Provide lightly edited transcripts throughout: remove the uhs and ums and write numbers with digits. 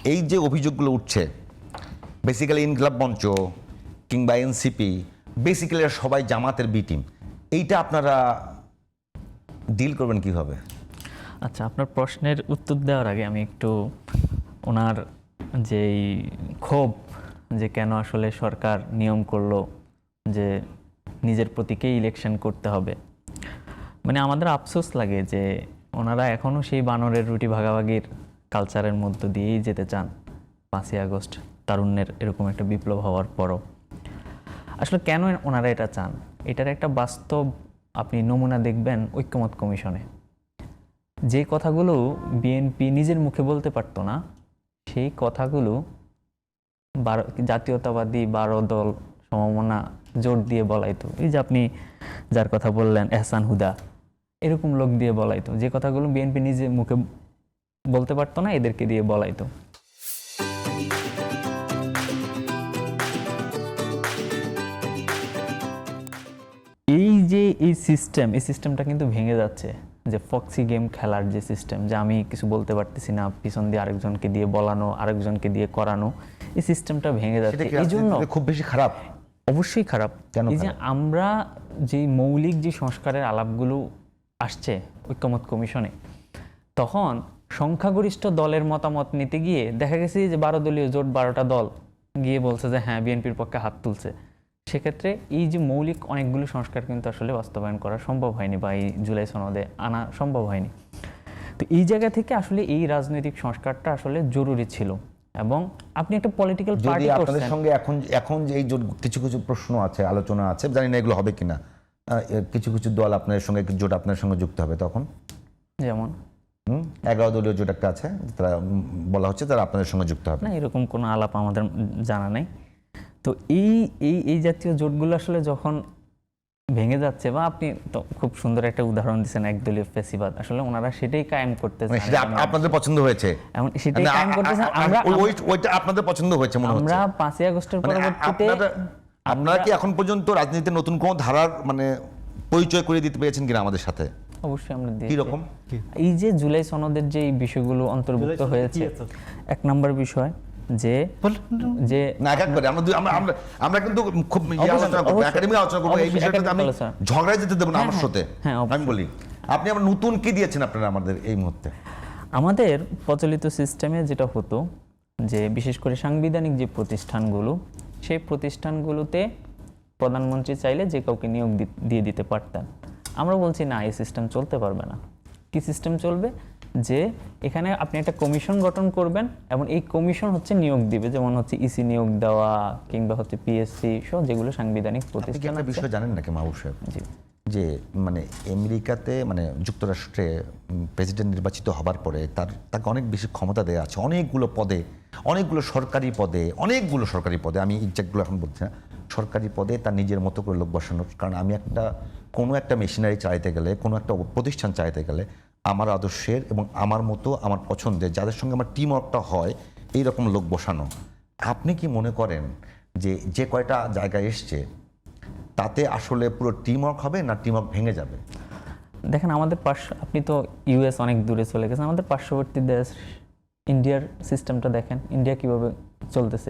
এই যে অভিযোগগুলো উঠছে, বেসিক্যালি ইনকিলাব মঞ্চ কিংবা এনসিপি, বেসিক্যালি সবাই জামাতের বি টিম, এইটা আপনারা ডিল করবেন কিভাবে? আচ্ছা, আপনার প্রশ্নের উত্তর দেওয়ার আগে আমি একটু ওনার যেই ক্ষোভ যে কেন আসলে সরকার নিয়ম করলো যে নিজের প্রতীকেই ইলেকশন করতে হবে, মানে আমাদের আফসোস লাগে যে ওনারা এখনও সেই বানরের রুটি ভাগাভাগির কালচারের মধ্য দিয়েই যেতে চান। 5ই আগস্ট তারুণ্যের এরকম একটা বিপ্লব হওয়ার পরও আসলে কেন ওনারা এটা চান, এটার একটা বাস্তব আপনি নমুনা দেখবেন ঐক্যমত্য কমিশনে। যে কথাগুলো বিএনপি নিজের মুখে বলতে পারতো না, সেই কথাগুলো জাতীয়তাবাদী 12 দল সমমনা জোর দিয়ে বলাইতো। এই যে আপনি যার কথা বললেন এহসান হুদা, এরকম লোক দিয়ে বলাইতো। যে কথাগুলো বিএনপি নিজে মুখে বলতে পারতো না, এদেরকে দিয়ে বলাইতো। এই যে এই সিস্টেমটা কিন্তু ভেঙে যাচ্ছে। যে ফক্সি গেম খেলার যে সিস্টেম, যে আমি কিছু বলতে পারতেছি না, পিছন দিয়ে আরেকজনকে দিয়ে বলানো, আরেকজনকে দিয়ে করানো, এই সিস্টেমটা ভেঙে যাচ্ছে। এই জন্য খুব বেশি খারাপ, অবশ্যই খারাপ। এই যে আমরা যে মৌলিক যে সংস্কারের আলাপগুলো আসছে ঐক্যমত্য কমিশনে, তখন সংখ্যাগরিষ্ঠ দলের মতামত নিতে গিয়ে দেখা গেছে যে 12 দলীয় জোট 12টা দল গিয়ে বলছে যে হ্যাঁ বিএনপির পক্ষে হাত তুলছে। সেক্ষেত্রে এই যে মৌলিক অনেকগুলো সংস্কার কিন্তু আসলে বাস্তবায়ন করা সম্ভব হয়নি, বা এই জুলাই সনদে আনা সম্ভব হয়নি। তো এই জায়গা থেকে আসলে এই রাজনৈতিক সংস্কারটা আসলে জরুরি ছিল। এবং আপনি একটা পলিটিক্যাল পার্টি করছেন, আপনাদের সঙ্গে এখন যে এই কিছু কিছু প্রশ্ন আছে, আলোচনা আছে, জানি না এগুলো হবে কিনা, কিছু কিছু দল আপনাদের সঙ্গে জোট আপনার সঙ্গে যুক্ত হবে, তখন যেমন 11 দলীয় জোট একটা আছে, তারা বলা হচ্ছে তারা আপনাদের সঙ্গে যুক্ত হবে না, এরকম কোনো আলাপ আমাদের জানা নেই। তো এই জাতীয় জোটগুলো আসলে যখন ভেঙে যাচ্ছে, বা আপনি তো খুব সুন্দর একটা উদাহরণ দিচ্ছেন একদলীয় ফ্যাসিবাদ, আসলে ওনারা সেটাই কায়েম করতে চান। সেটা আপনাদের পছন্দ হয়েছে, এখন সেটাই কায়েম করতে চান। ওইটা আপনাদের পছন্দ হয়েছে মনে হচ্ছে। আমরা 5ই আগস্টের পরবর্তীতে আপনারা কি এখন পর্যন্ত রাজনীতিতে নতুন কোন ধারার মানে পরিচয় করে দিতে পেরেছেন কিনা আমাদের সাথে? অবশ্যই আমরা কি রকম? এই যে জুলাই সনদের যে বিষয়গুলো অন্তর্ভুক্ত হয়েছে, 1 নম্বর বিষয় যে না, এক করে আমরা কিন্তু খুব আলোচনা করবো, একাডেমিক আলোচনা করবো এই বিষয়টাতে। আমি ঝগড়ায় যেতে দেবো না আমার সাথে। আমি বলি, আপনি আবার নতুন কি দিয়েছেন আপনারা আমাদের এই মুহূর্তে? আমাদের প্রচলিত সিস্টেমে যেটা হতো যে বিশেষ করে সাংবিধানিক যে প্রতিষ্ঠানগুলো, সেই প্রতিষ্ঠানগুলোতে প্রধানমন্ত্রী চাইলে যে কাউকে নিয়োগ দিয়ে দিতে পারতেন। আমরা বলছি না, এই সিস্টেম চলতে পারবে না। কি সিস্টেম চলবে? যে এখানে আপনি একটা কমিশন গঠন করবেন এবং এই কমিশন হচ্ছে নিয়োগ দিবে, যেমন হচ্ছে ইসি নিয়োগ দেওয়া কিংবা হচ্ছে পিএসসি সহ যেগুলো সাংবিধানিক প্রতিষ্ঠান। একটা বিষয় জানেন নাকি মাহবুব সাহেব, যে মানে আমেরিকাতে মানে যুক্তরাষ্ট্রে প্রেসিডেন্ট নির্বাচিত হবার পরে তাকে অনেক বেশি ক্ষমতা দেওয়া আছে, অনেকগুলো সরকারি পদে, আমি এক্সাক্টগুলো এখন বলছি না, সরকারি পদে তার নিজের মতো করে লোক বসানোর। কারণ আমি কোনো একটা মেশিনারি চালাইতে গেলে, কোনো একটা প্রতিষ্ঠান চালাইতে গেলে আমার আদর্শের এবং আমার মতো আমার পছন্দের যাদের সঙ্গে আমার টিম ওয়ার্কটা হয়, এইরকম লোক বসানো। আপনি কি মনে করেন যে কয়টা জায়গায় এসছে তাতে আসলে পুরো টিম ওয়ার্ক হবে, না টিম ওয়ার্ক ভেঙে যাবে? দেখেন আমাদের আপনি তো ইউএস অনেক দূরে চলে গেছেন, আমাদের পার্শ্ববর্তী দেশ ইন্ডিয়ার সিস্টেমটা দেখেন, ইন্ডিয়া কিভাবে চলতেছে।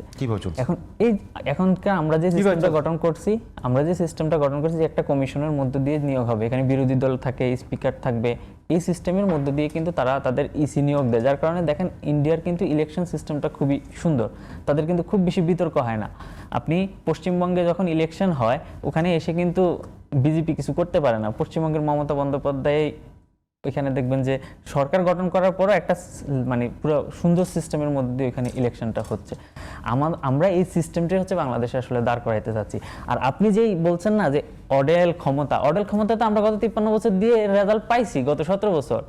এখনকার আমরা যে সিস্টেমটা গঠন করছি যে একটা কমিশনের মধ্য দিয়ে নিয়োগ হবে, এখানে বিরোধী দল থাকে, স্পিকার থাকবে, এই সিস্টেমের মধ্য দিয়ে কিন্তু তারা তাদের ইসি নিয়োগ দেয়। যার কারণে দেখেন ইন্ডিয়ার কিন্তু ইলেকশন সিস্টেমটা খুবই সুন্দর, তাদের কিন্তু খুব বেশি বিতর্ক হয় না। আপনি পশ্চিমবঙ্গে যখন ইলেকশন হয়, ওখানে এসে কিন্তু বিজেপি কিছু করতে পারে না। পশ্চিমবঙ্গের মমতা বন্দ্যোপাধ্যায় ওইখানে দেখবেন যে সরকার গঠন করার পরও একটা মানে পুরো সুন্দর সিস্টেমের মধ্যে দিয়ে ওইখানে ইলেকশনটা হচ্ছে। আমরা এই সিস্টেমটাই হচ্ছে বাংলাদেশে আসলে দাঁড় করাইতে চাচ্ছি। আর আপনি যেই বলছেন না যে অডেল ক্ষমতা তো আমরা গত 53 বছর দিয়ে রেজাল্ট পাইছি, গত 17 বছর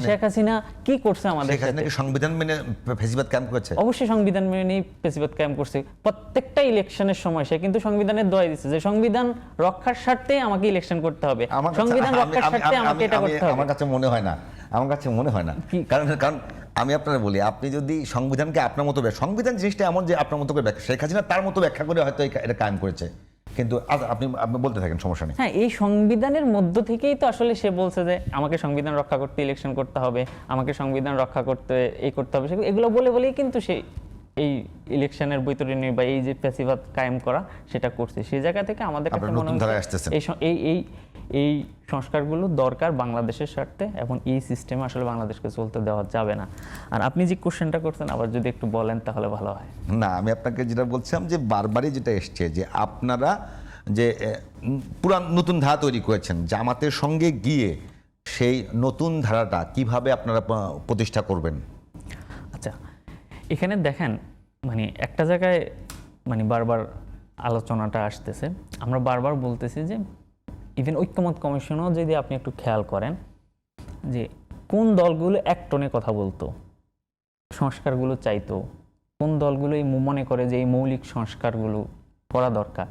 শেখ হাসিনা কি করছে আমাদের সাথে? সংবিধান মেনে ফেসিবাদ ক্যাম্প করেছে, অবশ্যই সংবিধান মেনে ফেসিবাদ ক্যাম্প করছে। প্রত্যেকটা ইলেকশনের সময় সে কিন্তু সংবিধানের দোহাই দিচ্ছে যে সংবিধান রক্ষার স্বার্থে আমাকে ইলেকশন করতে হবে, সংবিধান রক্ষার স্বার্থে আমাকে এটা করতে হবে। আমার কাছে মনে হয় না, কারণ আমি আপনারা বলি, আপনি যদি সংবিধানকে আপনার মতো সংবিধান জিনিসটা এমন যে আপনার মতো করে ব্যাখ্যা, শেখ হাসিনা তার মতো ব্যাখ্যা করে হয়তো এটা কায়েম করেছে, কিন্তু আপনি আপনি বলতে থাকেন, সমস্যা নেই। হ্যাঁ, এই সংবিধানের মধ্য থেকেই তো আসলে সে বলছে যে আমাকে সংবিধান রক্ষা করতে ইলেকশন করতে হবে, আমাকে সংবিধান রক্ষা করতে এই করতে হবে, এগুলো বলে বলেই কিন্তু সে এই ইলেকশনের বৈতরণী বা এই যে প্যাসিভাত কায়েম করা সেটা করছে। সেই জায়গা থেকে আমাদের কাছে মনে হচ্ছে এই সংস্কারগুলো দরকার বাংলাদেশের স্বার্থে, এবং এই সিস্টেমে আসলে বাংলাদেশকে চলতে দেওয়া যাবে না। আর আপনি যে কোশ্চেনটা করছেন আবার যদি একটু বলেন তাহলে ভালো হয়। না, আমি আপনাকে যেটা বলছিলাম যে বারবারই যেটা এসছে যে আপনারা যে পুরা নতুন ধারা তৈরি করেছেন, জামাতের সঙ্গে গিয়ে সেই নতুন ধারাটা কিভাবে আপনারা প্রতিষ্ঠা করবেন? আচ্ছা, এখানে দেখেন মানে একটা জায়গায় মানে বারবার আলোচনাটা আসতেছে, আমরা বারবার বলতেছি যে ইভেন ঐক্যমত কমিশনও যদি আপনি একটু খেয়াল করেন যে কোন দলগুলো এক টোনে কথা বলতো, সংস্কারগুলো চাইতো, কোন দলগুলো মনে করে যে এই মৌলিক সংস্কারগুলো করা দরকার,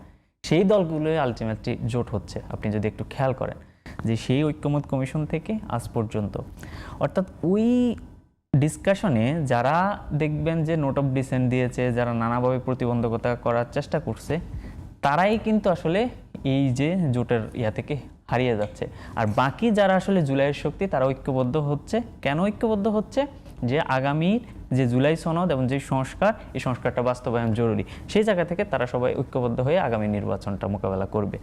সেই দলগুলোই আলটিমেটলি জোট হচ্ছে। আপনি যদি একটু খেয়াল করেন যে সেই ঐক্যমত কমিশন থেকে আজ পর্যন্ত, অর্থাৎ ওই ডিসকাশনে যারা দেখবেন যে নোট অফ ডিসেন্ট দিয়েছে, যারা নানাভাবে প্রতিবন্ধকতা করার চেষ্টা করছে, তারাই কিন্তু আসলে এই যে জোটের ইয়া থেকে হারিয়ে যাচ্ছে। আর বাকি যারা আসলে জুলাইয়ের শক্তি, তারা ঐক্যবদ্ধ হচ্ছে। কেন ঐক্যবদ্ধ হচ্ছে? যে আগামীর যে জুলাই সনদ এবং যে সংস্কার, এই সংস্কারটা বাস্তবায়ন জরুরি। সেই জায়গা থেকে তারা সবাই ঐক্যবদ্ধ হয়ে আগামী নির্বাচনটা মোকাবেলা করবে।